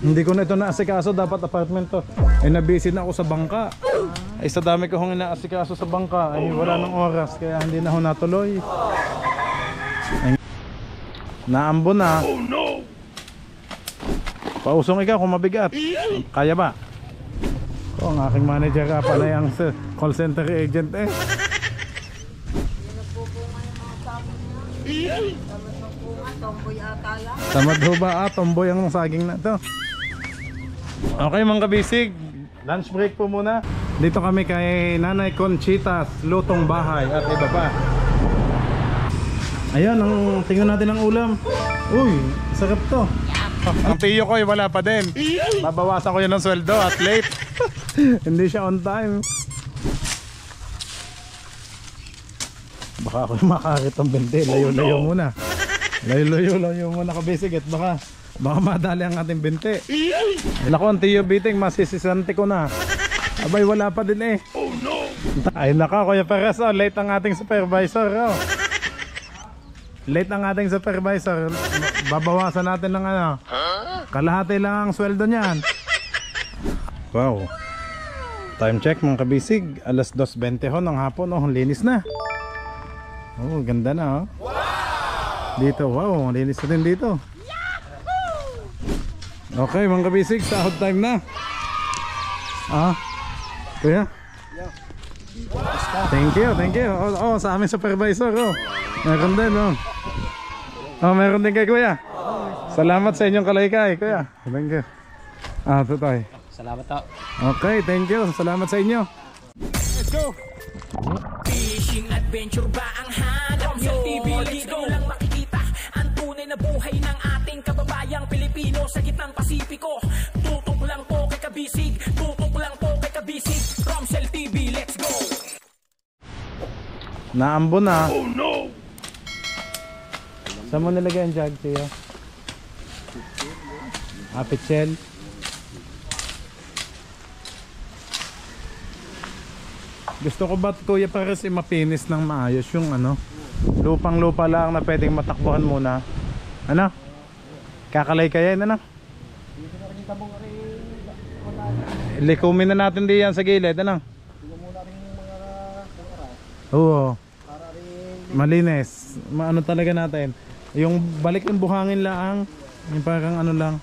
Hindi ko na ito naasikaso, dapat apartment to. Ay nabisi na ako sa bangka. Ay sa dami ko hong inaasikaso sa bangka, ay wala nang oras kaya hindi na ako natuloy. Ay, naambo na. Oh no! Pausong ikaw kung mabigat. Kaya ba? Ang aking manager ka pala yung call center agent eh. Tamad ho ba? Tomboy ang saging na to. Okay mga kabisig, lunch break po muna. Dito kami kay Nanay Conchita's Lutong Bahay at iba pa. Ayan, tingnan natin ang ulam. Uy, sarap to. Ang tiyo ko ay wala pa din. Babawasan ko yun ng sweldo at late. Hindi siya on time. Baka ako makakit ang bente. Layo-layo muna. Layo-layo muna kabisig at baka madali ang ating bente. Nako, ang tiyo biting masisisante ko na. Abay wala pa din eh. Oh no. Ay naka Kuya Perez, oh, late ang ating supervisor. Oh. Late ang ating supervisor. Babawasan natin ng ano, kalahati lang ang sweldo niyan. Wow. Time check mga kabisig, alas 2:20 ho ng hapon. Oh, linis na. Oh, ganda na oh. Dito, wow, linis na din dito. Okay mga kabisig, sahod time na. Kuya? Thank you. Oh, sa aming supervisor oh. Meron din oh. Oh, meron din kay Kuya. Salamat sa inyong kalaykay, Kuya. Thank you. Tutoy. Salamat to. Okay, thank you. Salamat sa inyo. Let's go. Fishing adventure ba ang hanap nyo? TV, let's go lang makikita ang tunay na buhay ng ating kababayang Pilipino sa gitnang Pasipiko. Tutok lang po kay Kabisig, tutok lang po kay Kabisig. Romsel TV, let's go. Naambo na. Oh no. Saan mo nilagay ang jug, Tiyo? Pichel. Gusto ko ba Kuya Perez mapinis ng maayos yung ano, lupang lupa lang na pwedeng matakbuhan muna. Ano? Kakalay kaya yun ano? Likumin na natin diyan sa gilid ano? Oo. Malinis. Ano talaga natin? Yung balik ng buhangin lang, yung parang ano lang.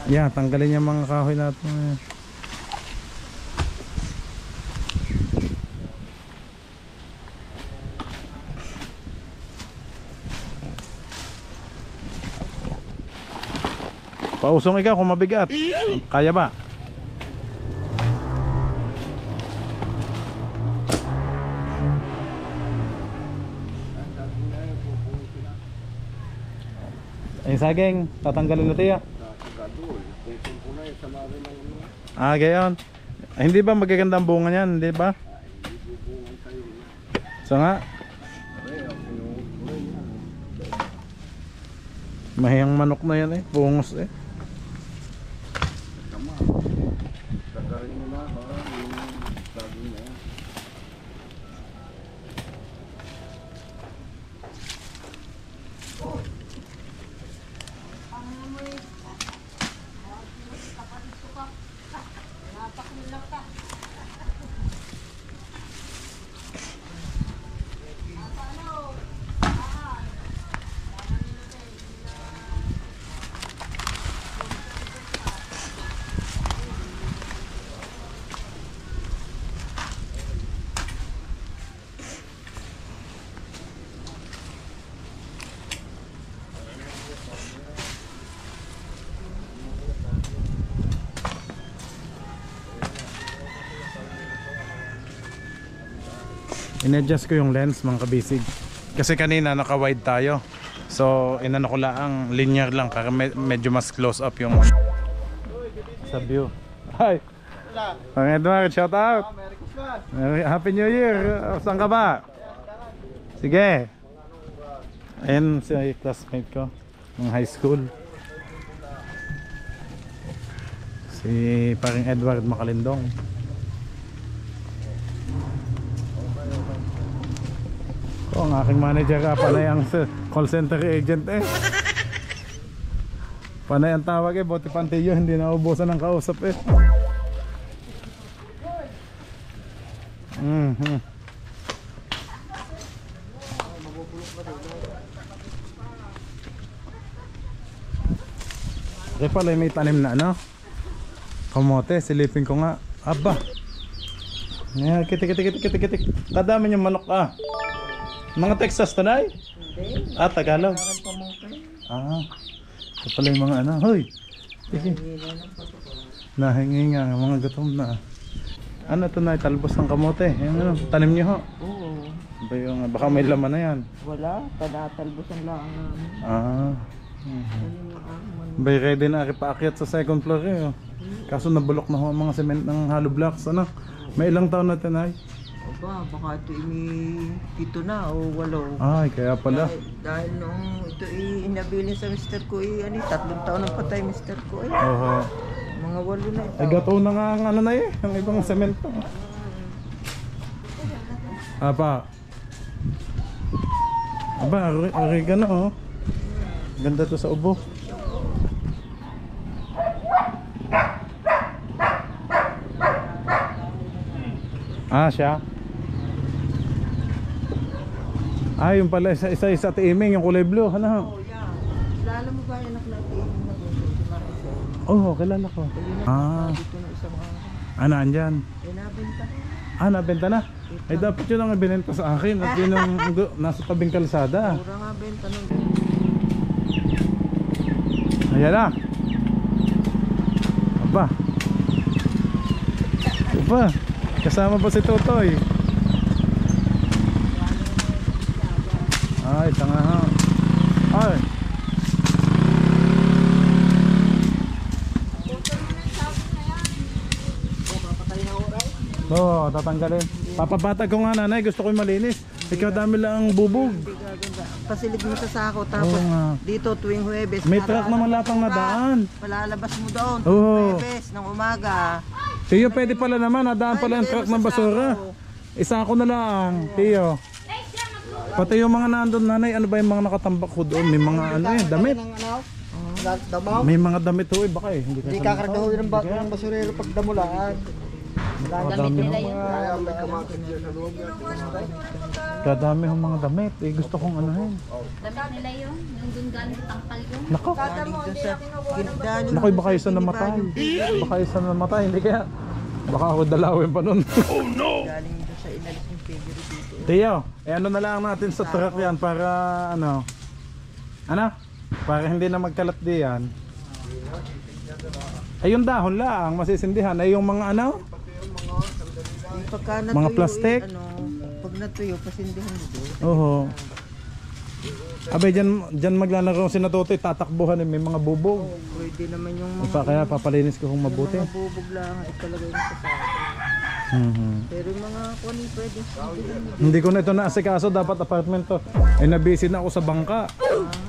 Yeah, tanggalin yung mga kahoy natin. Pausong ikaw kung mabigat. Kaya ba? Yung saging, tatanggalin na tiya. Gayon. Hindi ba magaganda ang bunga niyan? Hindi ba? So nga. Mahiyang manok na yan eh. Bungos eh. In-adjust ko yung lens mga kabisig. Kasi kanina naka-wide tayo. So inano ko lang, linear lang para medyo mas close up yung sa view. Hi! Ang Edward, shout out! Happy New Year! Saan ka ba? Sige! Ayan si classmate ko ng high school. Si paring Edward Makalindong. Ang aking manager ka pala yung call center agent eh. Panay ang tawag eh, buti pantiyo, hindi naubusan ng kausap eh. Okay pala, may tanim na ano? Kamote, silipin ko nga. Aba. Ayan, kitik. Kadami yung manok ah. Mga Texas tanay? Hindi. Ah, Tagalog. Parang pamangkin. Ah. Ito pala yung mga ano. Hoy. Sige. Nahingi nga, mga gutom na. Ano ito na, talbos ng kamote. Ayan ano, tanim nyo ho. Oo. Ba yung, baka may laman na yan. Wala. Panatalbusan lang namin. Ah. Ayun yung amon. Bay ready na paakyat sa second floor eh. Oh. Kaso nabulok na ho ang mga cement ng hollow blocks. Ano? May ilang taon na tinay? Aba, baka ito pito na o 8. Ay, kaya pala. Dahil nung ito inabilin sa mister ko 3 taon ang patay mister ko Oho. Mga 8 na ito. Ay, gato na nga ang ano na eh. Ang ibang cement pa. Apa. Aba, oregano oh. Ganda to sa ubo. Ah, siya. Ah, yung pala isa tiiming, yung kulay blue. Ano? Oh, yeah. Kilala mo ba yung anak natin na bunso? Oh, kilala ko. Ah, Dito na isa mga ano andyan? nabenta. Ah, nabenta na. Ay, dapat yun ang ibinenta sa akin. At yun ang nasa tabing kalsada. Mura nga benta nun. Ayan na. Aba. Aba. Kasama pa si Totoy. Ay, tanga ha. Ay. Oo, tatanggalin. Papabatag ko nga nanay, gusto ko yung malinis. Ikaw dami lang ang bubog. Hindi gaganda. Pasilid mo sa sako tapos Oo nga. dito tuwing Huwebes. May truck naman latang nadaan. Palalabas mo doon Oo. tuwing Huwebes ng umaga. Tiyo, pwede pala naman, nadaan pala ang truck ng basura. Isa ako na lang, Tiyo. Pati yung mga nandun nanay, ano ba yung mga nakatambak ko doon? May mga ano eh, damit. May mga damit ho eh, baka eh. Hindi Kakargahuin ng basurero pag damulaan. Kadami ng kadami ng mga damit. Eh, gusto kong anuhin. Damit nila yun, yung dun galing sa tangkal yun. Nako, Galing doon sa gindaling. nako, baka isa namatay. Baka isa namatay, hindi kaya. Baka ako dalawin pa nun. Galing doon sa inalis ng figure dito. Tiyo, eh ano na lang natin sa truck yan para ano? Ano? Para hindi na magkalat diyan. Ay yung dahon lang, masisindihan. Ay yung mga ano? Yung pagka Mga natuyo, plastic? pag natuyo, pasindihan mo doon. Oo. Abay, dyan maglalaro si Natutoy, tatakbuhan eh, may mga bubog. Pwede naman yung mga, Kaya papalinis ko kung mabuti. mga bubog lang italagay mo sa sako. Pero yung mga kunin pwede sindihan mo. Hindi ko na ito naasikaso, dapat apartment to. Ay nabisi na ako sa bangka.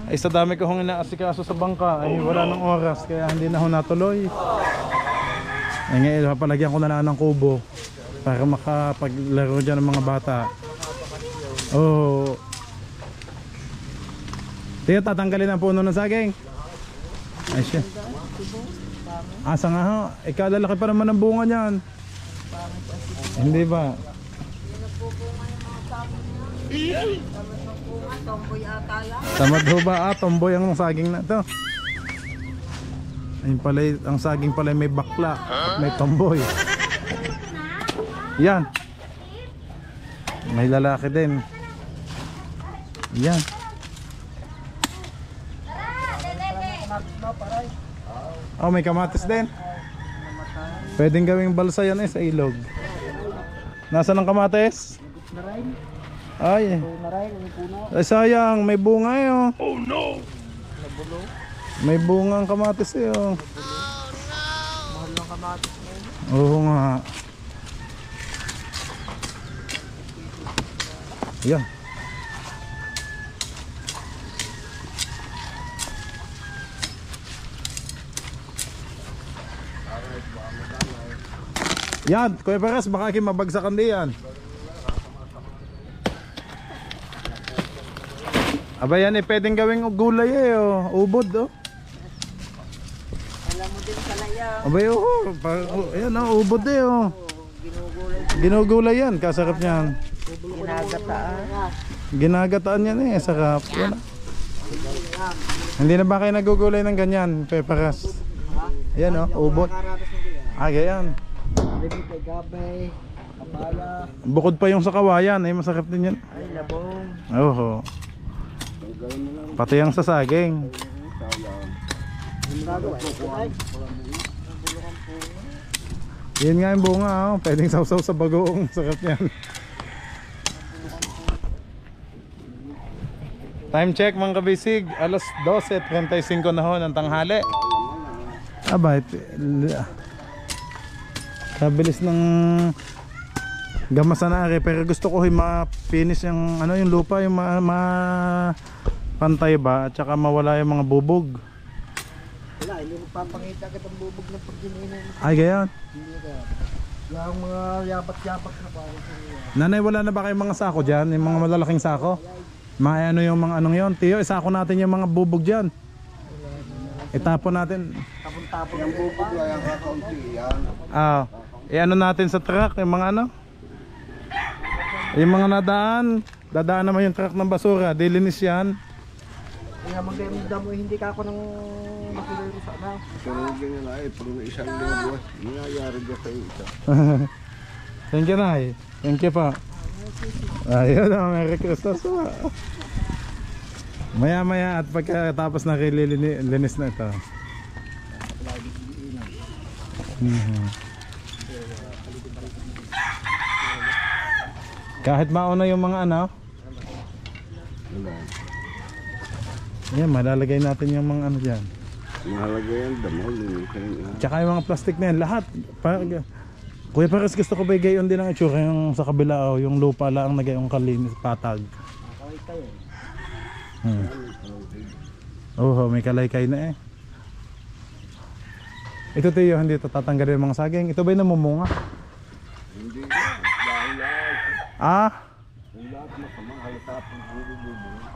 Ay sa dami ko hong inaasikaso sa bangka, ay wala nang oras, kaya hindi na ako natuloy. Ay ngayon, papalagyan ko na lang ng kubo para makapaglaro dyan ng mga bata. Oh. Tiyo, tatanggalin ang puno ng saging. Ay siya. Asa nga ho, ikaw lalaki pa naman ang bunga niyan. Hindi ba? Tomboy ata yan. Tamad ho ba? Ah, tomboy ang saging na to. Ayun pala, ang saging pala may bakla at may tomboy. Yan. May lalaki din. Yan. Oh, may kamatis din. Pwedeng gawing balsa yan eh sa ilog. Nasaan ang kamatis? Ay. Ay sayang, may bunga eh oh. Oh no. May bunga ang kamatis eh oh. Mahal ng kamatis mo. Oo nga. Yan. Yan, Kuya Perez, baka kayo mabagsakan diyan. Aba yan eh, pwedeng gawing gulay eh oh. Ubod oh. Alam mo din kalayang. Abay, ayan ubod eh Ginugulay yan, kasarap niyan. Ginagataan. Ginagataan yan eh, sarap. Yan. Hindi na ba kayo nagugulay ng ganyan, peparas? Ayan ubod. Ganyan. Kay gabay, kabala. Bukod pa yung sa kawayan, ay masarap din yan. Ay, labong. Oo. Pati yung sa saging. Yan nga yung bunga, pwedeng sausaw sa bagoong, sarap yan. Time check mga kabisig, alas 12:35 na ho ng tanghali. Aba, kabilis ng gamasan na ari, pero gusto ko ma-finish yung yung lupa, yung pantay ba at saka mawala yung mga bubog. Wala, hindi mo papangita agad ang bubog ng pagdininan. Ay, gayon. Yung mga yabat-yabat na parang Nanay, wala na ba kayong mga sako dyan? Yung mga malalaking sako? Ano yung mga anong yon? Tiyo, isako natin yung mga bubog dyan. Itapon natin. tapon-tapon ng bubog. Kaya kakaunti yan. Ano natin sa truck, yung mga yung mga dadaan naman yung truck ng basura, dilinis yan. Kaya magdamdam mo, hindi ka ako nang makilaro sa na. Sunugin nila pag may isang linggo, nangyayari dyan sa isa. Thank you, Nay. Thank you pa. Ayun, Merry Christmas pa. Maya-maya at pagkatapos na linis na ito. Kahit mauna yung mga Ayan, malalagay natin yung mga dyan. Mahalaga yan, damo. Tsaka yung mga plastic na yan, lahat. Kuya Pares, gusto ko ba gayon din ang itsura yung sa kabila yung lupa lang nagayong kalinis, patag. May kalaykay na eh. Ito Tiyo, hindi ito tatanggalin yung mga saging. Ito ba yung namumunga? Hindi.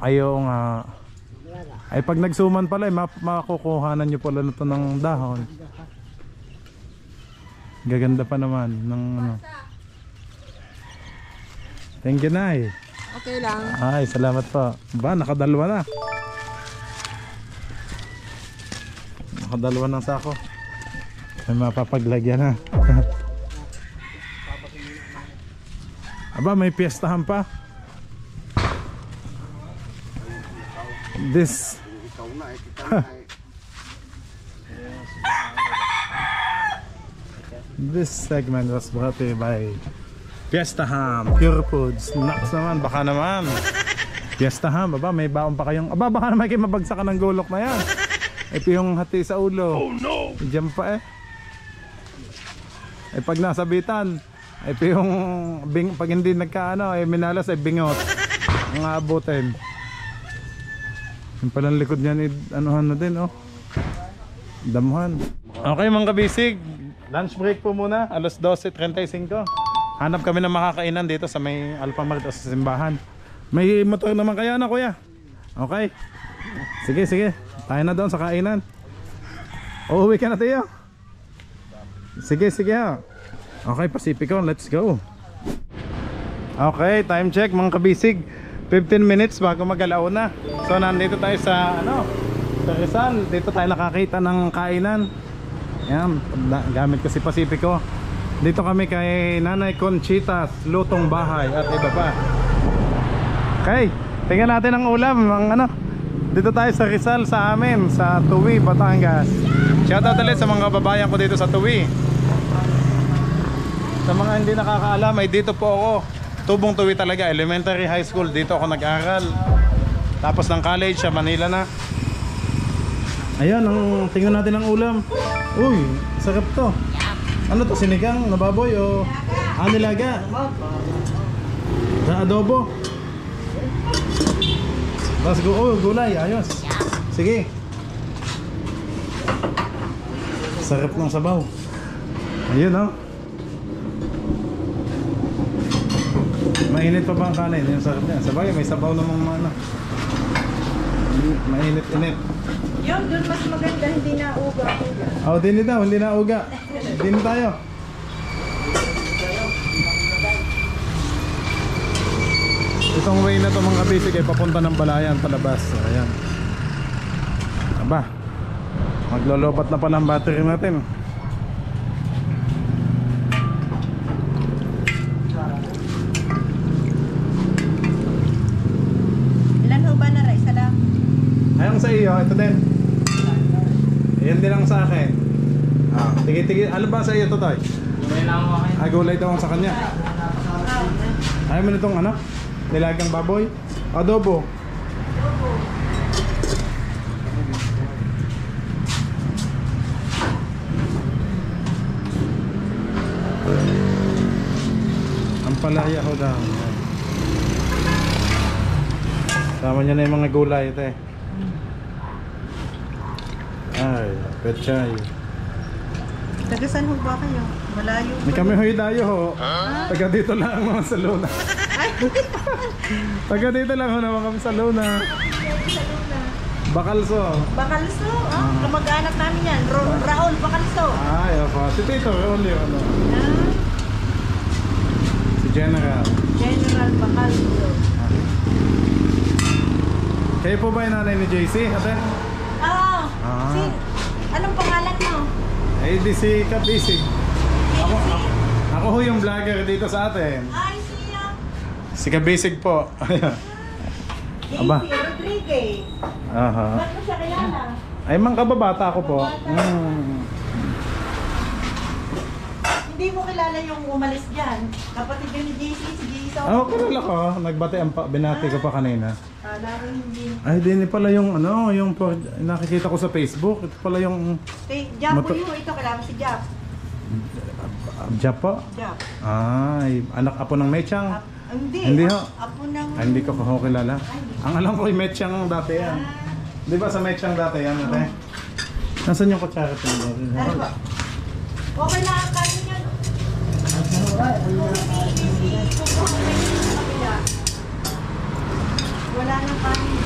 Ayaw nga. Ay pag nagsuman pala makukuhanan nyo pala nito ng dahon. Gaganda pa naman ng Thank you, Nay. Okay lang. Ay, salamat po. Nakadalwa na. Nakadalwa ng sako. May mapapaglagyan na. May piyestahan pa. This segment was brought to you by Fiesta Ham, Pure Foods. Nuts naman, baka naman. Fiesta Ham, may baon pa kayong... baka naman kayo mabagsakan ng gulok na yan. Ito yung hati sa ulo. Oh no! Diyan pa pag nasabitan, ito yung... pag hindi minalas bingot. Ang aabutin. Yung palang likod niyan, anuhan na din, damuhan. Okay mga kabisig, lunch break po muna, alas 12:35. Hanap kami ng makakainan dito sa may Alphamart o sa simbahan. May motor naman kaya kuya? Okay. Sige. Tayo na doon sa kainan. Uuwi ka na Tiyo? Sige Okay, Pacifico, let's go. Okay, time check mga kabisig. 15 minutes bago mag-alauna. So nandito tayo sa sa Rizal. Dito tayo nakakita ng kainan. Yan, gamit ko si Pacifico. Dito kami kay Nanay Conchita's Lutong Bahay at iba pa. Okay, tingnan natin ang ulam. Dito tayo sa Rizal sa amin, sa Tuwi, Batangas. Shoutout ulit sa mga kababayan ko dito sa Tuwi. Sa mga hindi nakakaalam, ay dito po ako. Tubong Tuwi talaga, elementary, high school. Dito ako nag-aral. Tapos ng college sa Manila na. Ayan, tingnan natin ang ulam. Uy, sarap to. Ano to, sinigang na baboy o nilaga? Sa adobo. Tapos gulay, ayos. Sige. Sarap ng sabaw. Ayun Mainit pa ba ang kanin? Yung sarap niya. Sabagay, may sabaw namang Mainit-init. Yun, doon mas maganda, hindi na uga. Oh, dini daw, hindi na uga. Dini tayo. Itong way na to mga kabisig ay papunta ng Balayan, palabas. Ayan. Aba, maglolobat na pala ang battery natin. Ilan ho ba na rice? Isa lang. Ayong sa iyo, ito din. Ayan din lang sa akin. Tigi-tigi, ano ba sa iyo to, Toy? Gulay lang ako kayo. Gulay daw ang sa kanya. Ayaw mo nitong ano? Nilagang baboy? Adobo? Ang palaya ho daw. Sama niya na yung mga gulay ito eh. Ay, pechay. Taga saan ho ba kayo? Malayo. Hindi kami huy dayo ho. Taga dito lang mga sa Luna. Taga dito lang ho naman kami sa Luna. Bakalso. Bakalso? Kamag-anak namin yan. Raul Bakalso. Ay, opo. Si Tito, only ano. Si General. General Bakalso. Kayo po ba yung nanay ni JC, ate? Oo. Ah. Anong pangalan mo? Ay, di si Kabisig. Ako ho yung vlogger dito sa atin. Ay, siya. Si Kabisig po. Aba. JC Rodriguez. Aha. Ba't mo siya kilala? Ay, mga kababata ko po. Hindi mo kilala yung umalis dyan. Kapatid yun ni JC, si JC. Kilala ko. Nagbati ang binati ko pa kanina. Kala ko hindi. Ay, din pala yung ano, yung nakikita ko sa Facebook. Ito pala yung Jap po yun. Ito kilala mo si Jap. Jap po? Jap. Ay, anak apo ng Mechang. Hindi. Hindi ho. Apo ng... Ay, hindi ko ho kilala. Ang alam ko yung Mechang dati yan. Di ba sa Mechang dati yan, ate? Nasaan yung kutsara ito? Ano ba? Okay na ang kanin yan. Wala nang kanin.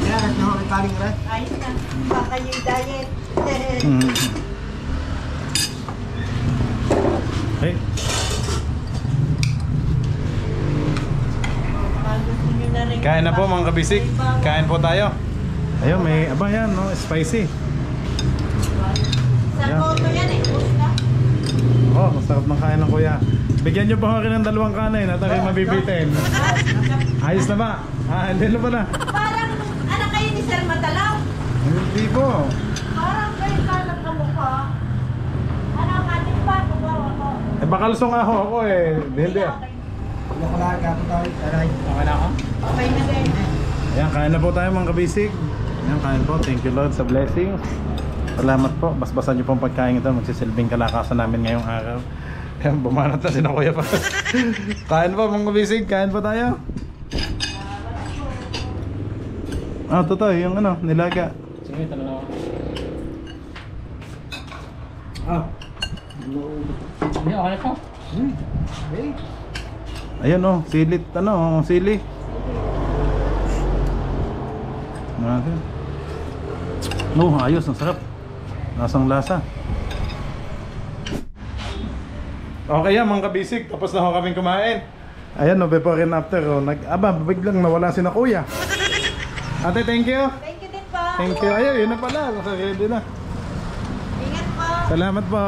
Yan, ito ako kaling rin. Ayos na. Baka yung diet. Hey. Kain na po mga kabisik. Kain po tayo. Ayun, may aba yan, no? Spicy. Sa koto yan eh. Pusta. Oh, masarap ng kain ng kuya. Bigyan nyo pa rin ng 2 kanin at ako'y mabibitin. Ayos na ba? Hindi na pala. Parang anak kayo ni Sir Matalaw. Hindi po. Parang kayo kalang kamukha. Ano ang ating ba? Tugaw ako. Eh, bakalso nga ho ako eh. Hindi ah. Okay na ako? Okay na din. Ayan, kain na po tayo mga kabisig. Ayan, kain po. Thank you Lord sa blessings. Salamat po. Basbasan nyo pong pagkain ito. Magsisilbing kalakasan namin ngayong araw. Ayan, bumanat na si na kuya pa. Kain po mga kabisig. Kain po tayo. Totoo. Yung ano, nilaga. Sige, tala na ako. Hindi, okay na po. Ayan oh, silit. Ano, sili. Natin. Ayos. Ang sarap. Lasang lasa. Okay yan mga kabisig. Tapos na ho kaming kumain. Ayan no, before and after oh. Biglang nawala si na kuya. Ate, thank you. Thank you din po. Thank you. Ayun, yun na pala. Ready na. Ingat po. Salamat po.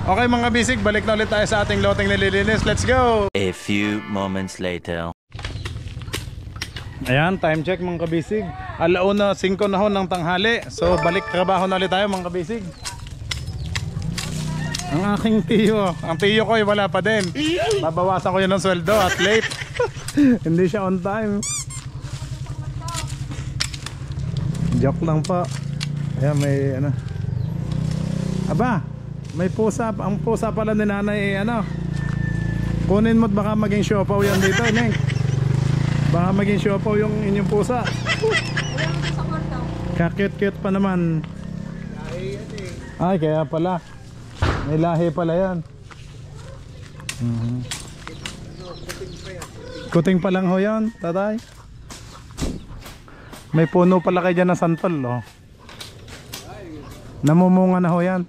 Okay mga kabisig, balik na ulit tayo sa ating loteng nililinis. Let's go! A few moments later. Ayan, time check mga kabisig. 1:05 na ho ng tanghali. So balik trabaho na ulit tayo mga kabisig. Ang aking tiyo, ang tiyo ko ay wala pa din. Babawasan ko yun ng sweldo at late. Hindi siya on time. Joke lang po. Ayan, may ano. Aba, may pusa. Ang pusa pala ni nanay ano. Kunin mo't baka maging siopaw yan dito, Neng. Baka maging siopaw yung inyong pusa. Kakit-kit pa naman. Ay, kaya pala. May lahi pala yan. Kuting pa lang ho yan, tatay. May puno pala kayo dyan ng santol, oh. Namumunga na ho yan.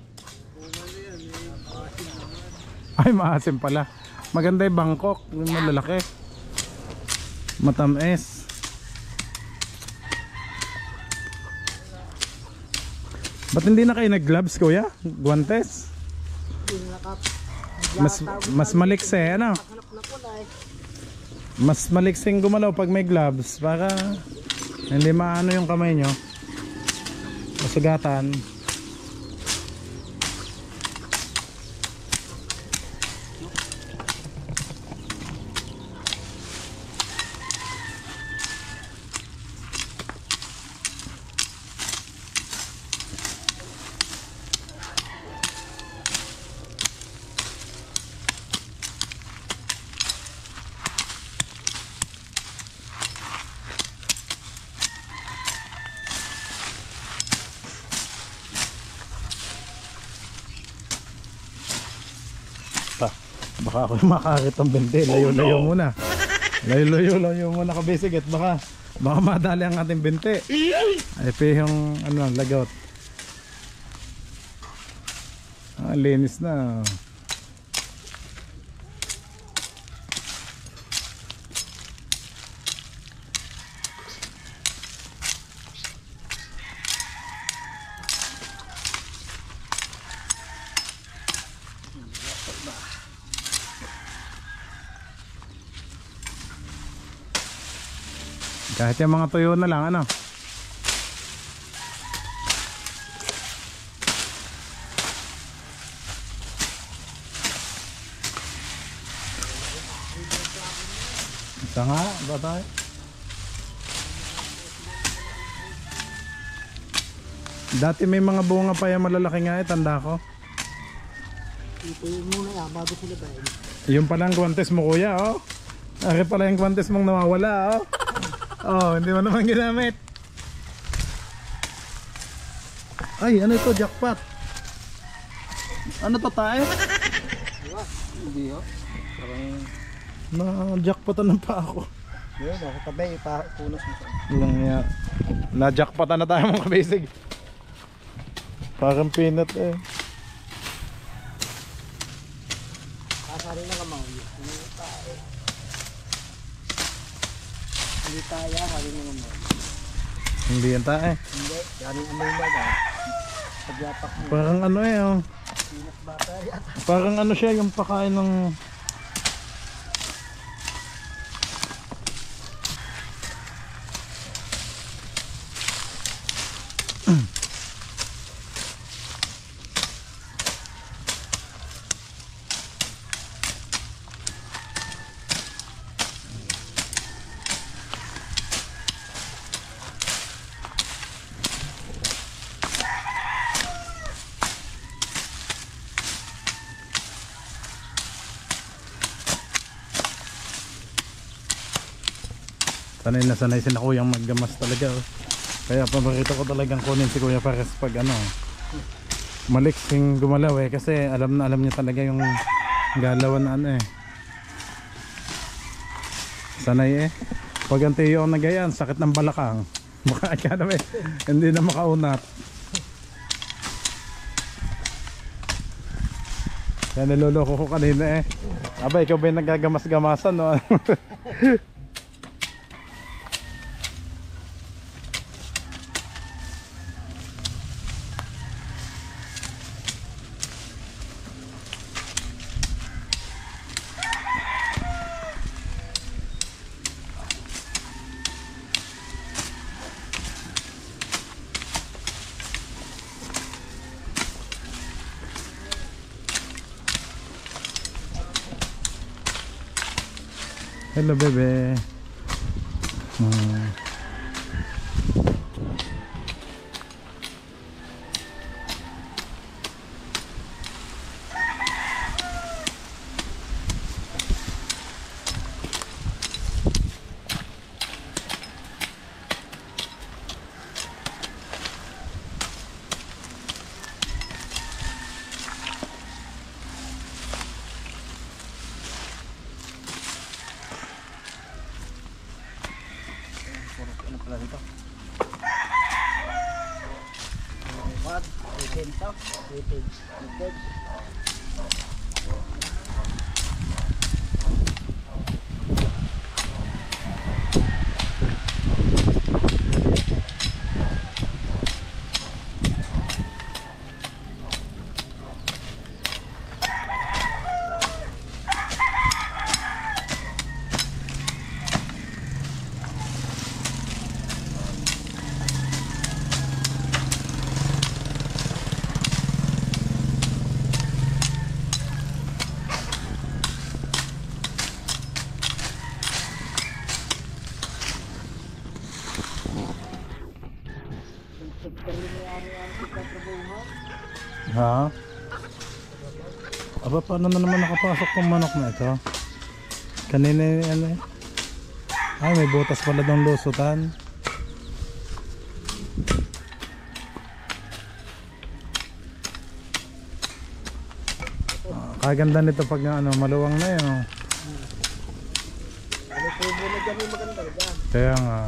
Ay, maasim pala. Maganda yung Bangkok, yung malalaki. Matamis. Ba't hindi na kayo nag-gloves, kuya? Guantes? Mas maliksi, ano? Mas maliksing gumalaw pag may gloves para hindi maano yung kamay nyo. Masugatan. Baka ako makakit ang bente. Layo-layo muna. Layo muna ka basic at baka madali ang ating bente. Ay pa yung ano, lagot. Linis na. Kahit yung mga tuyo na lang, ano? Isa nga, ba tayo? Dati may mga bunga pa yung malalaki nga eh, tanda ko. Ito yung muna yan, bago sila ba? Yung palang guantes mo, kuya, oh. Ari pala yung guantes mong nawawala, oh. Oh, hindi mo naman ginamit. Ay, ano ito? Jackpot. Ano to tayo? Hindi ho. Na-jackpotan na pa ako. Yun, nakatabi, punos mo sa. Na-jackpotan na tayo mga kabisig. Parang peanut eh. Kasari na kamaw. Hindi tayo, hari na naman. Hindi yan tayo. Hindi, yan yung amoy na ba? Pagyapak mo. Parang ano eh, oh. Peanut butter yata. Parang ano siya, yung pakain ng... Sanay na sanay si na kuyang maggamas talaga, oh. Kaya paborito ko talagang kunin si Kuya Pares pag ano, maliksing gumalaw eh. Kasi alam niya talaga yung galawan na ano eh. Sanay eh. Pag ang tiyo ang nagayan, sakit ng balakang. Baka ka naman hindi na makaunat. Kaya niloloko ko kanina eh. Aba, ikaw ba yung nagagamas-gamasan, no? Hello, bebe. Bento. Vintage. Vintage. Ha? Aba, paano na naman nakapasok tong manok na ito? Kanina ano eh? Ay, may butas pala ng lusutan. Kaganda nito pag ano, maluwang na yun. Oh. Ano po mo na dyan yung maganda dyan? Kaya nga.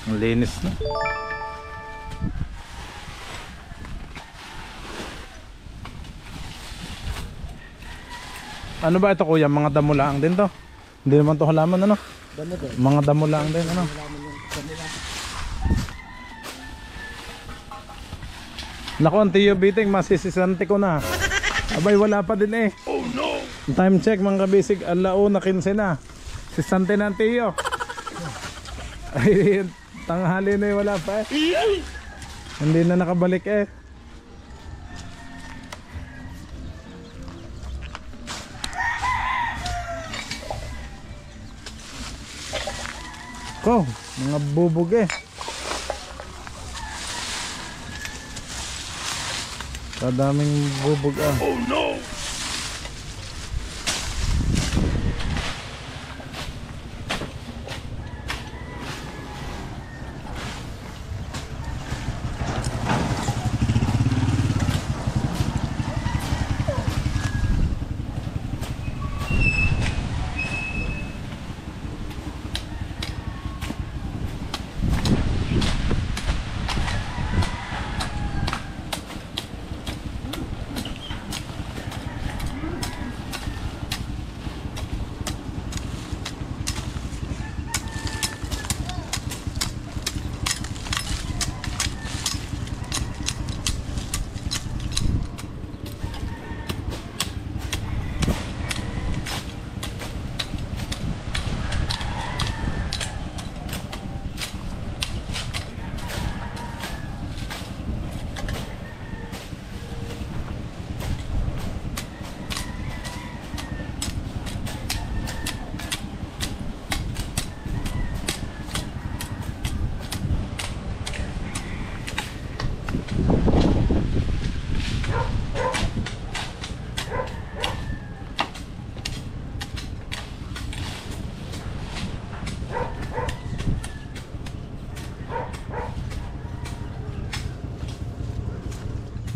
Ang linis na. Ano ba ito kuya? Mga damo lang din to? Hindi naman to halaman ano? Damo din. Mga damo lang din ano? Halaman yung kanila. Naku, ang tiyo biting, masisisante ko na. Abay, wala pa din eh. Oh no! Time check mga kabisig, alauna 15 na. Sisante na ang tiyo. Ay, tanghali na eh, wala pa eh. Hindi na nakabalik eh. Ko, mga bubog eh. Kadaming bubog ah. Oh no!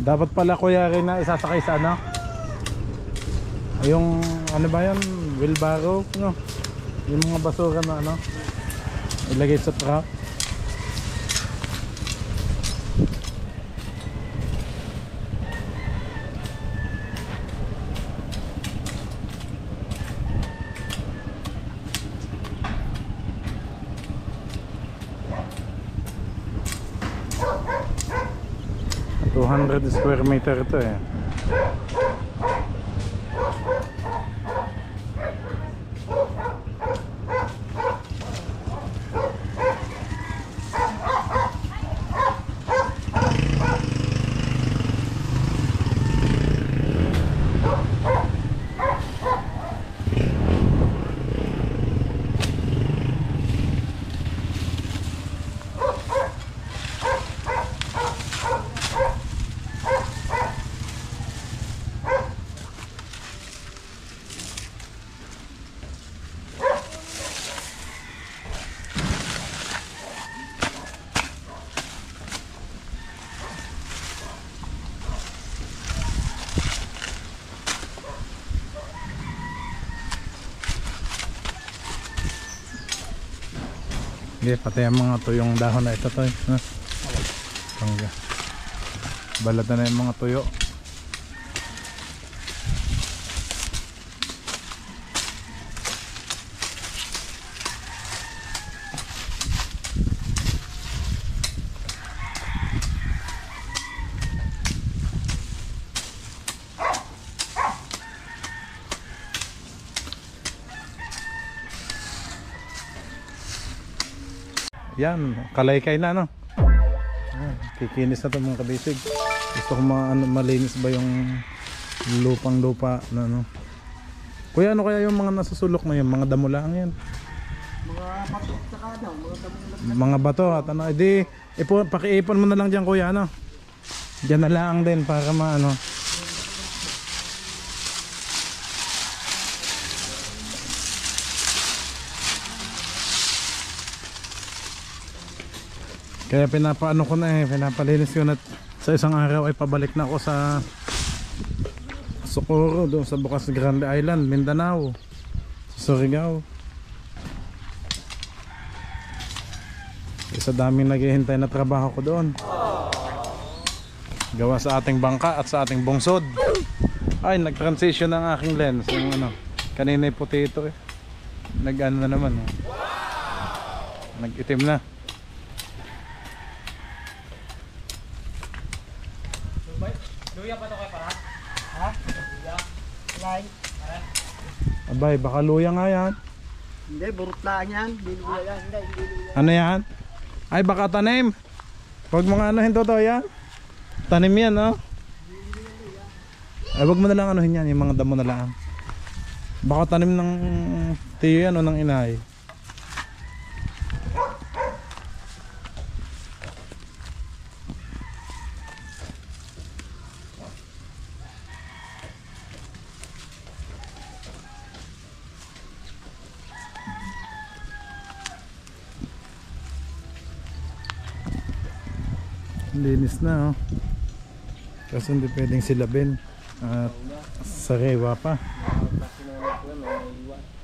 Dapat pala kuya rin na isasakay sa ano? Yung ano ba yan? Wheelbarrow? No? Yung mga basura na ano? Ilagay sa truck. Square meter ito eh. Hindi, pati ang mga tuyong dahon na ito to. Ha? Pangga. Balatan na yung mga tuyo. Yan, kalaykay na no. Kikinis na ito mga kabisig. Gusto ko malinis ba yung lupang lupa na no. Kuya, ano kaya yung mga nasusulok na yun? Mga damo lang yan. Mga bato saka ano, mga damong Mga bato at ano, edi pakiipon mo na lang diyan kuya ano. Diyan na lang din para maano. Kaya pinapaano ko na pinapalinis ko na sa isang araw ay pabalik na ako sa Socorro doon sa Bocas Grande Island, Mindanao, sa Surigao. Sa daming naghihintay na trabaho ko doon. Gawa sa ating bangka at sa ating bungsod. Ay, nag-transition ang aking lens. Yung ano, kanina yung puti ito eh. Nag-ano na naman. Nag-itim na. luya pa to kay para? Ha? Luya. Line. Abay, baka luya nga yan. Hindi, burutlaan yan. Hindi luya yan. Hindi luya. Ano yan? Ay, baka tanim. Huwag mga anuhin to yan. Tanim yan, no? Ay, wag mo na lang anuhin yan. Yung mga damo na lang. Baka tanim ng tiyo yan o ng inay. Linis na, oh. Kasi hindi pwedeng silabin at sariwa pa.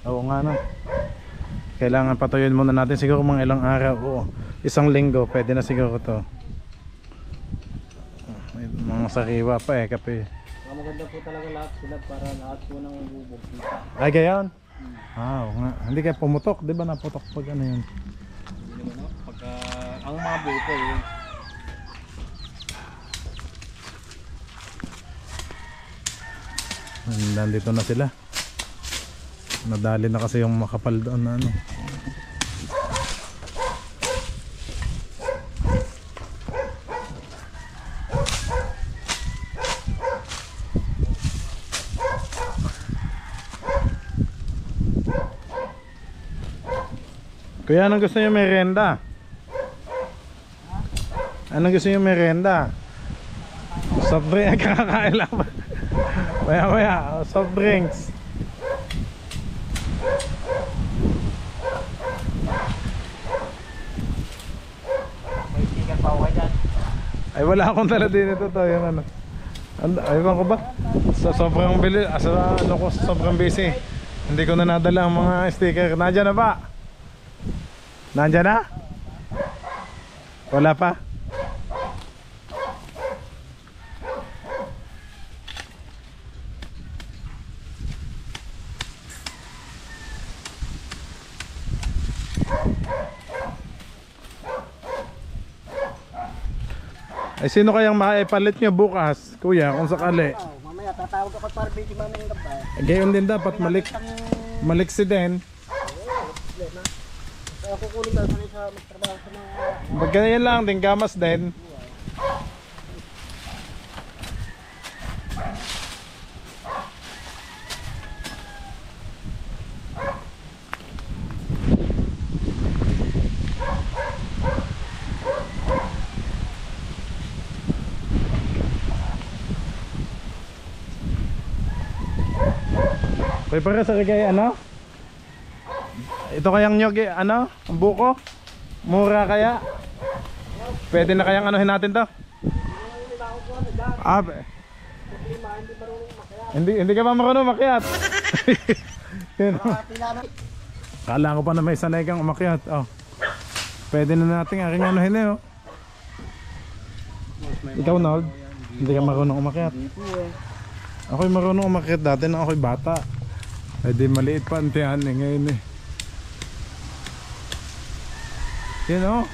Oo nga, no. Kailangan patuyuin muna natin siguro mga ilang araw o isang linggo, pwede na siguro to. May mga sariwa pa eh, kape. Maganda po talaga lahat sila para lahat po ng bubog. Ay, gayon? Oo nga. Hindi kaya pumutok, di ba naputok pag ano yun? Hindi naman, no? Pagka ang mga buko yun. Nandito na sila. Nadali na kasi yung makapal doon na ano. Kuya, anong gusto niyo merenda? Anong gusto niyo merenda? Soft drink, kakakain lang ba? Maya, soft drinks. May sticker pa ako dyan. Ay, wala akong dala din ito to, yung ano. Aywan ko ba? Sa sobrang bili, sa ano ko, sobrang busy. Hindi ko na nadala ang mga sticker. Nandiyan na ba? Nandiyan na? Wala pa? Ay, sino kayang maipalit nyo bukas, kuya, kung sakali? Mamaya tatawag ako para busy mamaya ng gabi. Gayon din dapat, maliksi din. Kaya kukunin daw sa magtrabaho sa mga... Pag ganyan lang din, gamas din. Pwede para sa kagaya ano? Ito kayang nyog ano? Ang buko? Mura kaya? Pwede na kayang anuhin natin to? Ah, hindi ka ba marunong makyat? Kala ko pa na may sanay kang umakyat. Oh. Pwede na natin aking anuhin eh, oh. Ikaw, Nald? Hindi ka marunong umakyat? Hindi po eh. Ako'y marunong umakyat dati nang ako'y bata. Eh di maliit pa ang tiyan eh, ngayon eh. Yun, oh.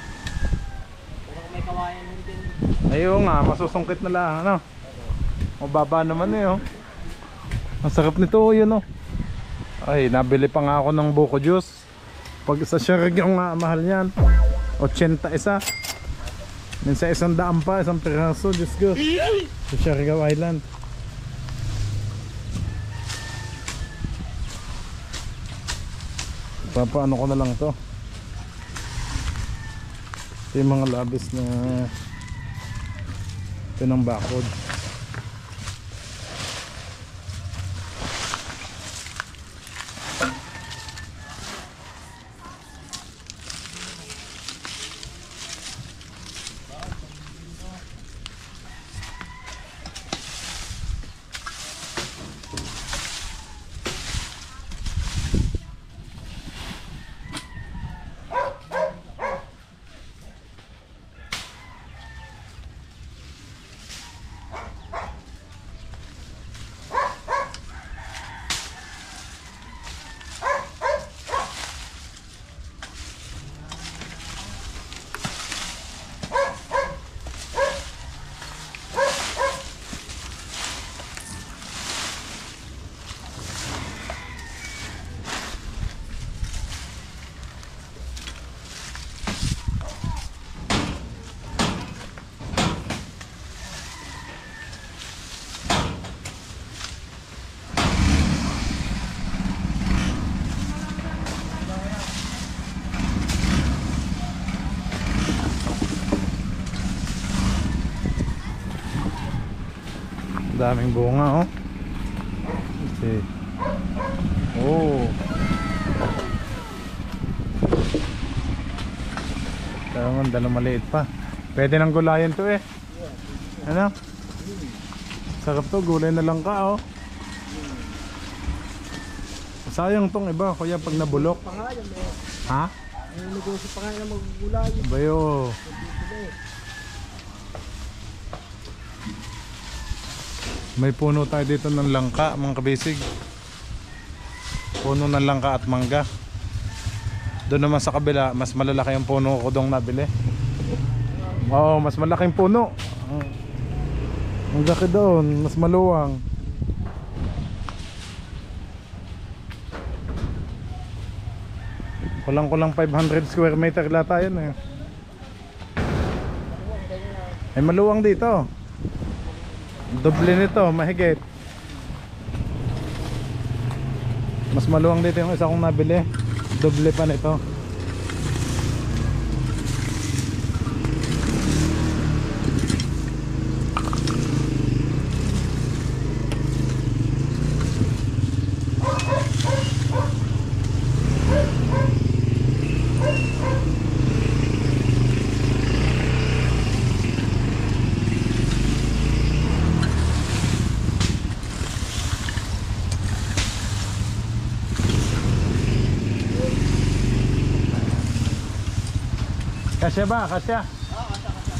May kawayan din. Ayun nga, masusungkit na lang, ano? Mababa naman eh, oh. Ang sarap nito, yun, oh. Ay, nabili pa nga ako ng buko juice. Pag sa Siargao nga, mahal yan. 80 isa. Minsan 100 pa, isang piraso, Diyos ko. Sa Siargao Island. Papaano ko na lang to. Ito yung mga labis na pinangbakod. Daming bunga, oh. Okay. Oh. Tama, dala maliit pa. Pwede nang gulayan to eh. Ano? Sarap to, gulay na lang ka, oh. Sayang tong iba, kuya, pag nabulok. Ha? May negosyo pa nga na magugulay. Bayo. May puno tayo dito ng langka, mga kabisig. Puno ng langka at mangga. Doon naman sa kabila, mas malalaki yung puno ko dong nabili. Oo, mas malaking puno. Ang laki doon, mas maluwang. Kulang-kulang 500 square meter lata yun eh. Ay maluwang dito. Doble nito, mahigit. Mas maluwang dito yung isa kong nabili. Doble pa nito. Kasya ba? Kasya? Oo, kasya.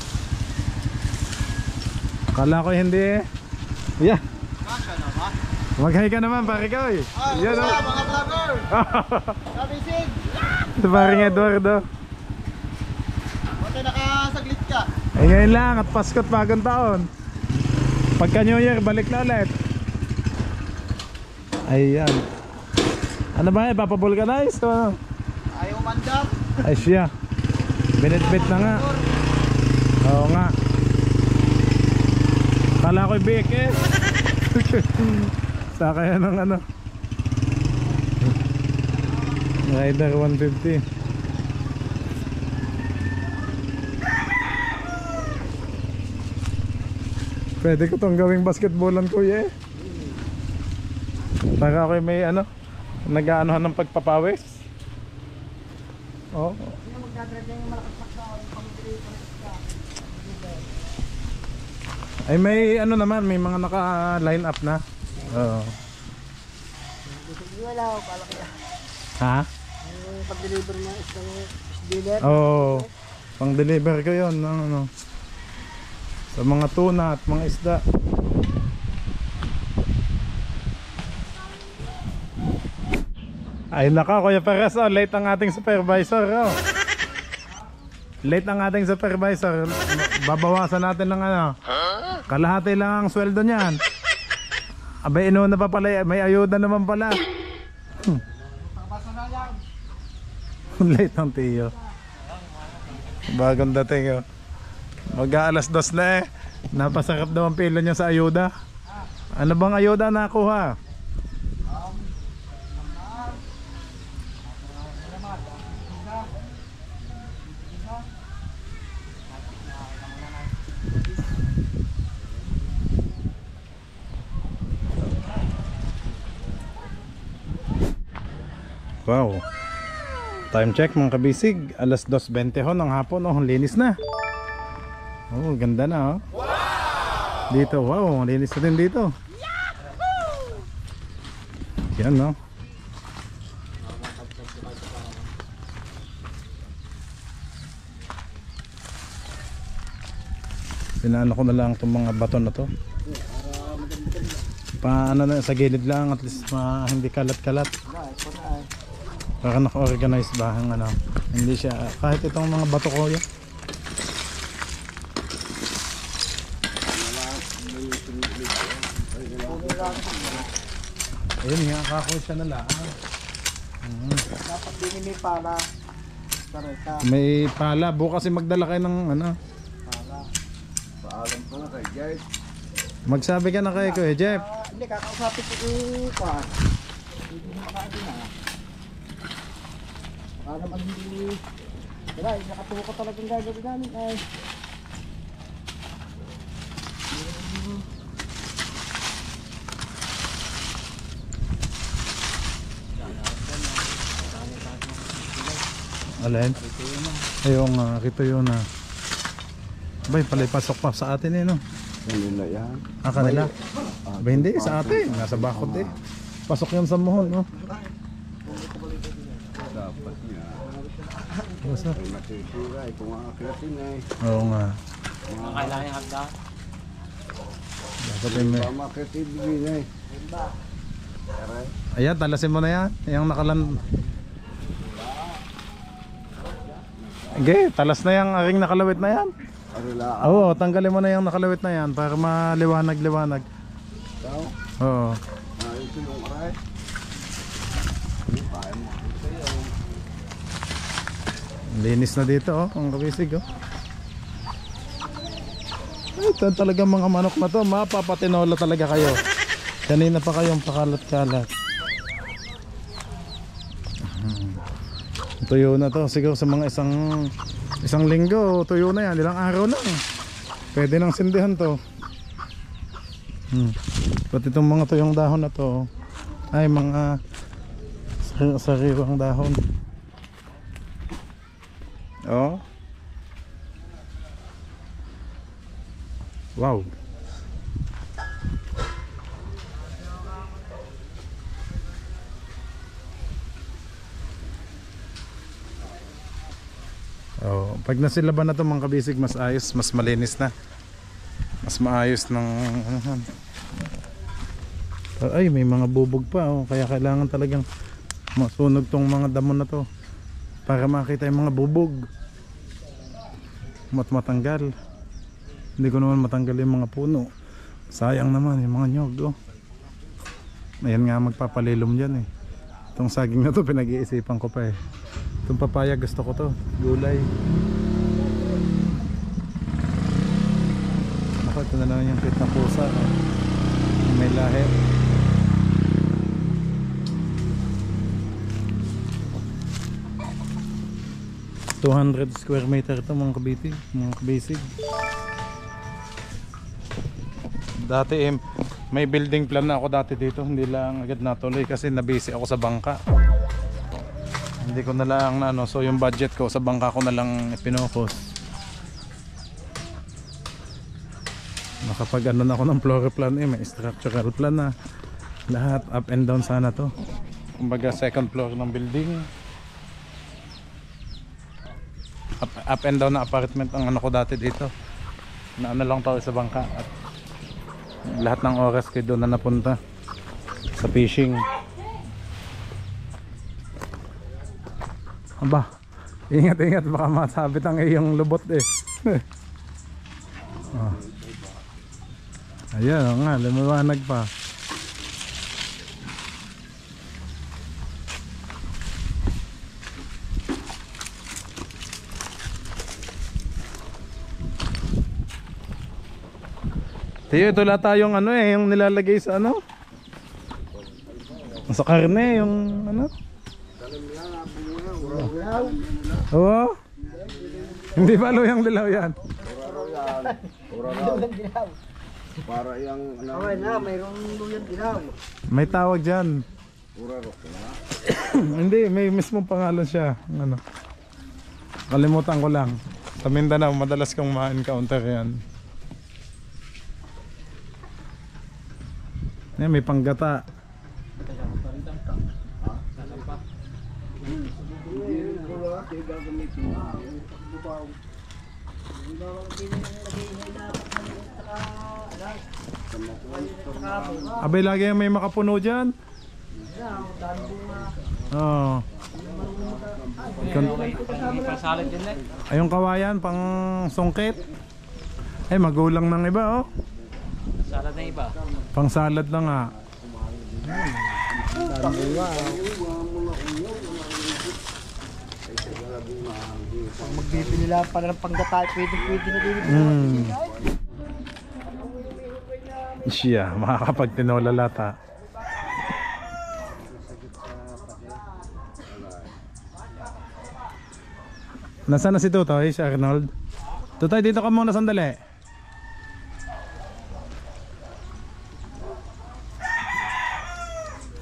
Kala ko hindi eh. Yeah. Kasya na ba? Mag-hi ka naman, pare ko eh. Yan o. Mga vlogger! Kabisig! Ito paring Eduardo. Buti nakasaglit ka. Ay ngayon lang at Pasko at bagong taon. Pagka New Year, balik na ulit. Ayan. Ano ba eh? Papavulcanize? Ano? Ayaw mandar. Ay siya. Binit-bit na nga. Oo nga. Kala ko'y bake eh. Sakaya ng ano Rider 150. Pwede ko tong gawing basketballan kuya eh. Para ako'y may ano nag-aanohan ng pagpapawis. Oo. Ay may ano naman, may mga naka-line up na. Oo. Wala ako pala kaya. Ha? Yung pag-deliver ng isda Dealer. Oo. Pang deliver ko yun ng ano. Sa mga tuna at mga isda. Ay naka Kuya Perez, oh, late ang ating supervisor. Oh. Late ang ating supervisor. Babawasan natin ng ano. Kalahati lang ang sweldo niyan. Abay inuna pa pala, may ayuda naman pala. Late ang tiyo. Bagong dating, oh. Mag-aalas 2 na eh. Napasarap daw ang pila niya sa ayuda. Ano bang ayuda nakuha? Wow. Time check mga kabisig, alas 2:20 ho ng hapon, oh, linis na. Oh, ganda na, oh. Wow! Dito, wow, linis na din dito. Yan, no. Pinaano ko na lang itong mga bato na to. Paano na sa gilid lang, at least hindi kalat-kalat. Para naka-organize ba ang ano. Hindi siya, kahit itong mga bato ko yun. Ayun nga, kakoy siya na lang. Dapat din may pala. May pala, bukas magdala kayo ng ano. Paalam pa na kay guys. Magsabi ka na kay Kuya Jeff. Hindi, kakausapin ko yung pa. Hindi mo makain na. Para naman hindi... Wala, nakatuwa ko talagang gagawin namin ay... Alin? Ayun nga, kito yun na. Bay, palipasok pa sa atin eh, no? Kanila yan. Ah, kanila? Ba hindi, sa atin. Nasa bakod eh. Pasok yan sa muhon, no? Dapat niya. Basta. Ay nasisira. Kung aakyatin eh. Oo nga. Kailangan yung hagda. Dapat yung may... Pamakyatin din eh. Ayan, talasin mo na yan. Yung nakalan... Okay, talas na yung aring nakalawit na yan. Arila. Oo, tanggalin mo na yung nakalawit na yan para maliwanag-liwanag. Ikaw? Oo. Ito yung aray. Linis na dito, oh, ang kabisig, oh. Ito talaga mga manok na to, mapapatinola talaga kayo. Kanina pa kayong pakalat-kalat. Tuyo na to, siguro sa mga isang linggo, tuyo na yan, ilang araw lang. Pwede nang sindihan to. Pati itong mga tuyong dahon na to, ay mga sariwang dahon. Oh. Wow. Oh, pag nasilaban na to mga kabisig, mas ayos, mas malinis na. Mas maayos ng ay, may mga bubog pa, oh, kaya kailangan talagang masunog tong mga damo na to para makita yung mga bubog. Matanggal. Hindi ko naman matanggal yung mga puno. Sayang naman yung mga nyog, oh. Ayan nga, magpapalilom dyan eh. Itong saging na to pinag-iisipan ko pa eh. Itong papaya gusto ko to, gulay. Naku, ito na lang yung pit ng pusa, oh. May lahi. ...200 square meter ito mga kabiti, mga kabisig. Dati may building plan na ako dati dito, hindi lang agad natuloy kasi nabisi ako sa bangka. Hindi ko na lang na ano, so yung budget ko sa bangka ko na lang pinokos. Nakapag ano na ako ng floor plan may structural plan na. Lahat up and down sana to. Kumbaga second floor ng building. up and down na apartment ang ano ko dati dito. Na ano lang tao sa bangka at lahat ng oras ko doon na napunta sa fishing. Aba, ingat baka masabit ang iyong lubot eh. Oh. Ayan nga, lumiwanag pa. Tiyo, ito lang tayong ano eh, yung nilalagay sa ano? Sa karne, yung ano? Oo. Hindi ba luyang dilaw yan? Para yung Okay na, mayroong luyang dilaw. May tawag dyan. Hindi, may mismong pangalan siya. Ano? Kalimutan ko lang. Sa Mindanao, madalas kong ma-encounter yan. Yan, may panggata. Abay, lagi may makapuno dyan. Oo. Ayong kawayan, pang sungkit. Ay, magulang ng iba, oh. Salad na iba. Pang salad lang nga. Pag magbibili lang pala ng panggata, pwede na din. Siya, makakapagtinola lata. Nasaan na si Tutoy, si Arnold? Tutoy, dito ka muna sandali.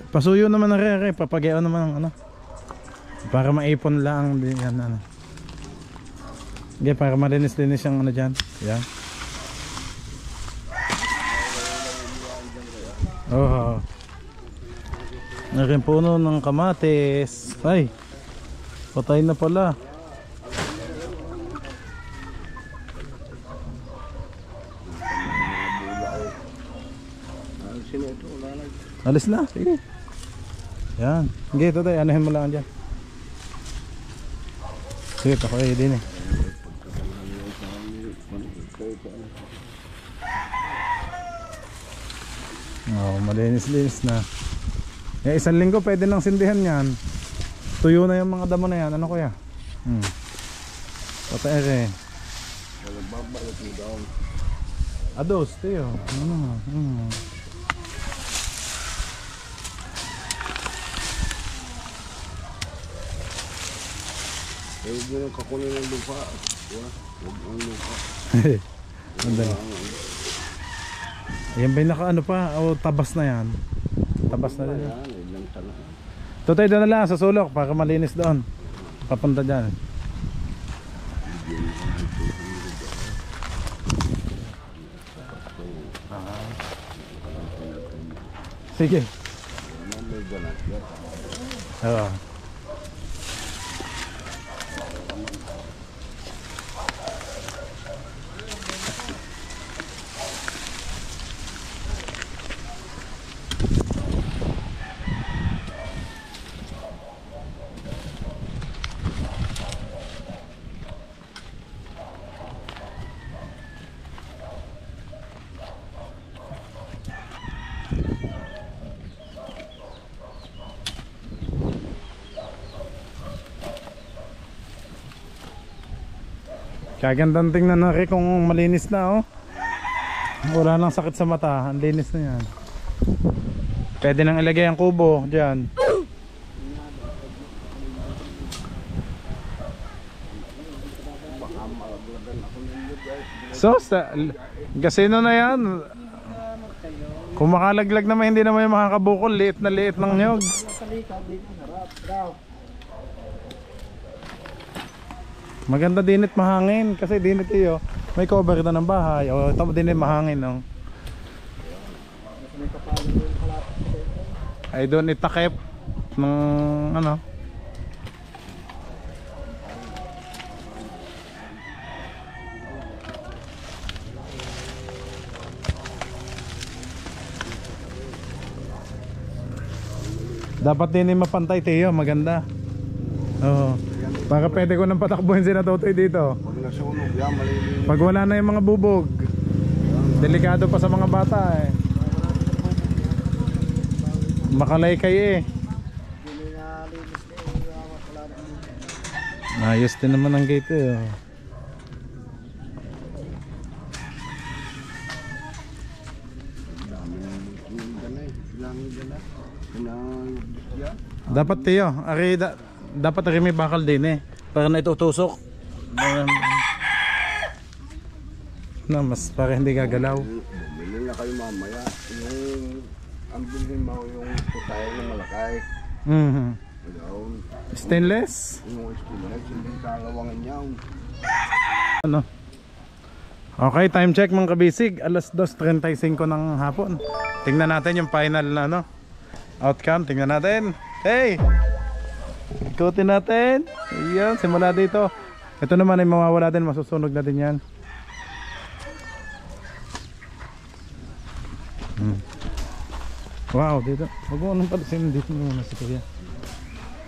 Pasuyo naman na re, papagyaw naman ang ano. Para maipon lang din yan ano. Okay, para malinis-linis yung ano dyan. Yan. Oh. Narin puno ng kamatis. Ay. Patay na pala. Alis na, sige. Yan. Sige, ito tayo, anuhin mo lang dyan. Sige, ako eh, din eh. Oh, malinis-linis na. Eh, isang linggo pwede nang sindihan yan. Tuyo na yung mga damo na yan. Ano kuya? Patay eh. Ados, tiyo. eh, hindi na kakunin ng lupa. Huwag ang lupa. Mandali. Ayan ba yung naka ano pa? O tabas na yan? Tabas na din. Tutay doon na lang sa sulok para malinis doon. Papunta dyan. Sige. Oo. Kagandang tingnan na rin kung malinis na oh. Wala nang sakit sa mata. Ang linis na yan. Pwede nang ilagay ang kubo dyan. So, gasino na yan. Kung makalaglag naman hindi naman yung makakabukol. Liit na liit ng nyog. Maganda dinit mahangin kasi dinit iyo. May cover na ng bahay. O ito dinit mahangin no. Ay doon itakip ng ano. Dapat din yung mapantay, Teo, maganda. Oo. Para pwede ko nang patakbuhin si Natutoy dito. Pag nasunog yan, malilinis. Pag wala na yung mga bubog, delikado pa sa mga bata eh. Makalaykay eh. Ayos din naman ang gate eh. Dapat Teo, dapat ari may bakal din eh. Para na itutusok. Na mas para hindi gagalaw. Bumili na kayo mamaya. Ang bilhin mo yung putay ng malakay. Yung Stainless? stainless, hindi kalawangin yan. Ano? Okay, time check mga kabisig. Alas 2:35 ng hapon. Tingnan natin yung final na ano, outcome. Tingnan natin. Hey! Ikutin natin. Ayan, simula dito. Ito naman ay mawawala din. Masusunog na din yan. Wow, dito. Huwag mo nang palisin. Dito muna si Kuya.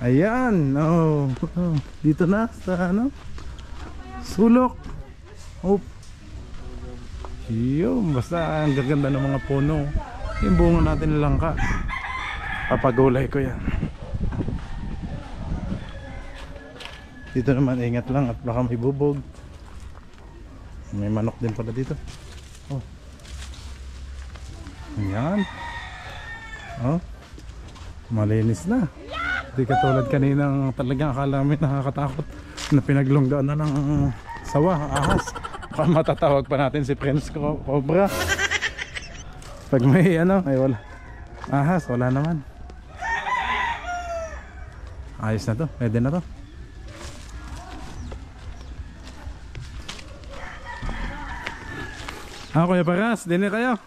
Ayan. Oh. Dito na sa ano, sulok. Oh. Yun. Basta ang gaganda ng mga puno. Yung bunga natin langka. Papagulay ko yan. Dito naman ingat lang at baka may bubog. May manok din pala dito. Oh. Ayan. Oh. Malinis na. Di katulad kaninang talagang akala namin nakakatakot na pinaglonggaan na ng sawa, ahas. Baka matatawag pa natin si Prince Cobra. Pag may ano, ay wala. Ahas, wala naman. Ayos na to, pwede na to. Kuya Paras, din kayo.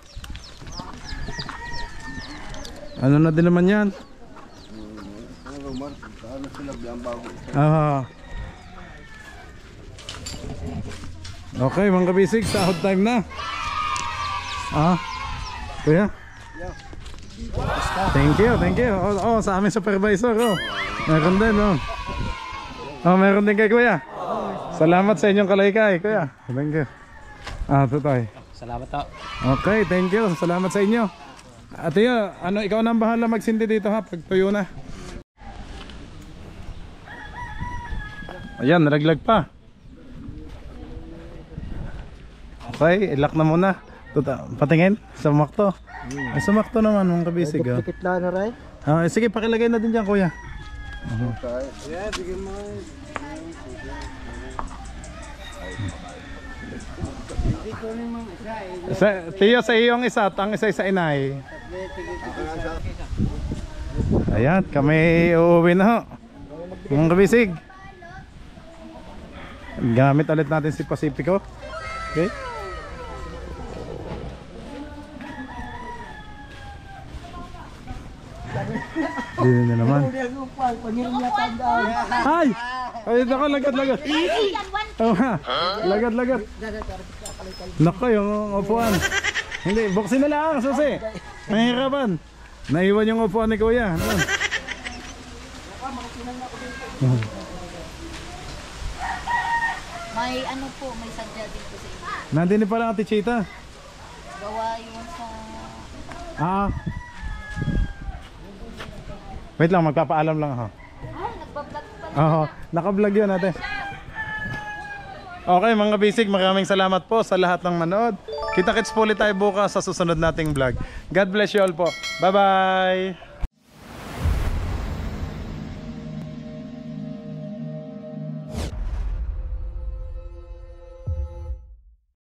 Ano na din naman yan? Ano sila biyan bago? Okay, mga kabisig, sahod time na. Kuya? Thank you, thank you. Sa aming supervisor. Meron din, meron din kay Kuya. Salamat sa inyong kalaykay, Kuya. Thank you. Tutoy. Salamat po. Okay, thank you. Salamat sa inyo. At yun, ikaw na ang bahala magsindi dito ha, pag tuyo na. Ayan, nalaglag pa. Okay, ilock na muna. Patingin, sumakto. Ay, sumakto naman mga kabisig. Dikit lang na rin. Sige, pakilagay na din dyan, Kuya. Yeah, bigyan mo. Tiyo sa iyong isa at ang isa sa inay. Ayan, kami uuwi na ho. Mga kabisig. Gamit ulit natin si Pacifico. Okay. Dito na naman. Ay! Ay, naka, lagad. Lagad. Naka, yung upuan. Hindi, buksin na lang, susi. Mahirapan. Naiwan yung upuan ni Kuya. May ano po, may sadya dito sa inyo. Nandini pala Ate Chita. Gawa yung sa... Wait lang, magpapaalam lang ha. Nagbablog pa. Naka-vlog yun ate. Okay mga bisig, maraming salamat po sa lahat ng manood. Kita-kits po ulit tayo bukas sa susunod nating vlog. God bless you all po. Bye bye!